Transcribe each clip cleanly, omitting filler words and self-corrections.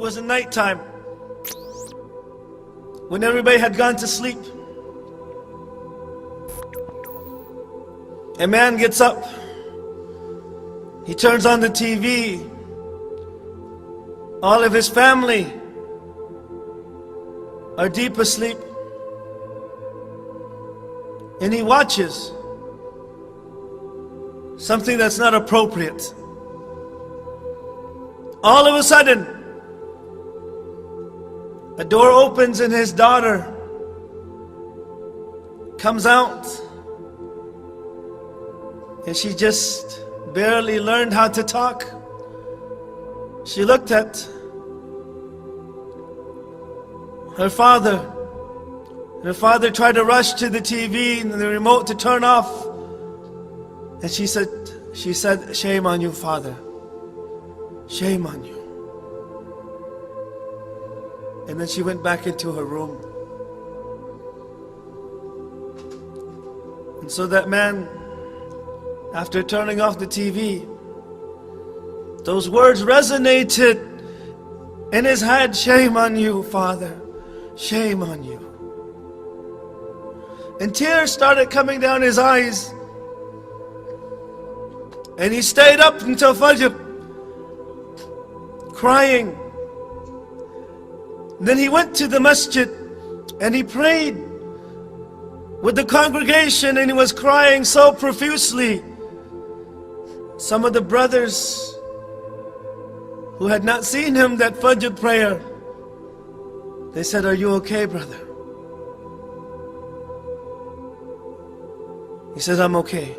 was night time, when everybody had gone to sleep. A man gets up. He turns on the TV. All of his family are deep asleep. And he watches something that's not appropriate. All of a sudden, a door opens and his daughter comes out. And she just barely learned how to talk. She looked at her father. Her father tried to rush to the TV and the remote to turn off. And she said, "Shame on you, Father. Shame on you." And then she went back into her room. And so that man, after turning off the TV, those words resonated in his head. "Shame on you, Father. Shame on you." And tears started coming down his eyes. And he stayed up until Fajr, crying. Then he went to the masjid and he prayed with the congregation, and he was crying so profusely. Some of the brothers who had not seen him that Fajr prayer, they said, "Are you okay, brother?" He said, "I'm okay."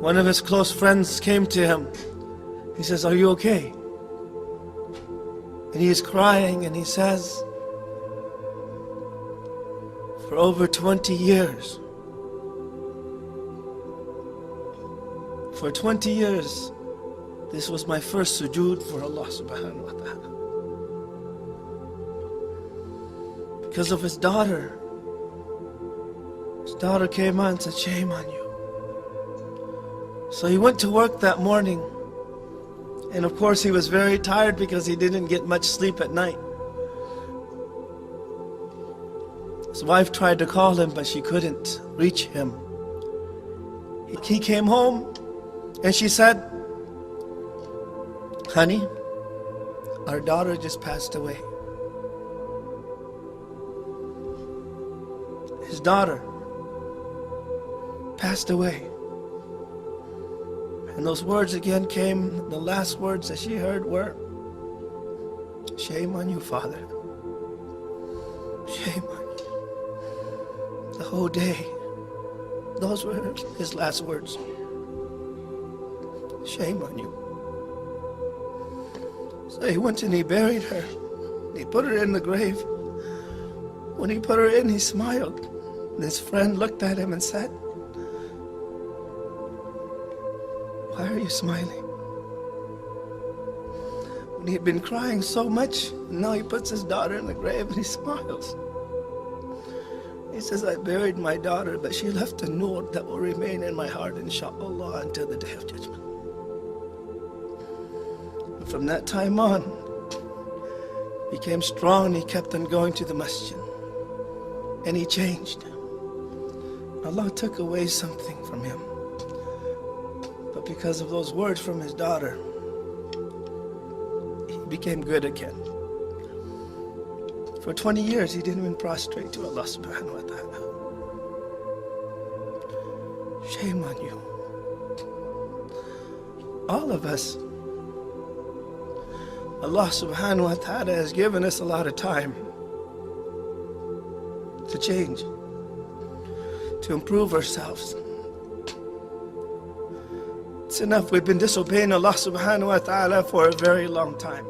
One of his close friends came to him. He says, "Are you okay?" And he is crying and he says, "For over 20 years, for 20 years, this was my first sujood for Allah subhanahu wa ta'ala. Because of his daughter. His daughter came on and said, 'Shame on you.' So he went to work that morning. And of course he was very tired because he didn't get much sleep at night. His wife tried to call him, but she couldn't reach him. He came home and she said, "Honey, our daughter just passed away." His daughter passed away. And those words again came, the last words that she heard were, "Shame on you, Father. Shame on you." The whole day, those were his last words. "Shame on you." So he went and he buried her. He put her in the grave. When he put her in, he smiled. And his friend looked at him and said, "Why are you smiling?" When he had been crying so much, now he puts his daughter in the grave and he smiles. He says, "I buried my daughter, but she left a nur that will remain in my heart, inshallah, until the day of judgment." And from that time on, he became strong. He kept on going to the masjid. And he changed. Allah took away something from him. But because of those words from his daughter, he became good again. For 20 years, he didn't even prostrate to Allah subhanahu wa ta'ala. Shame on you. All of us, Allah subhanahu wa ta'ala has given us a lot of time to change, to improve ourselves. It's enough. We've been disobeying Allah subhanahu wa ta'ala for a very long time.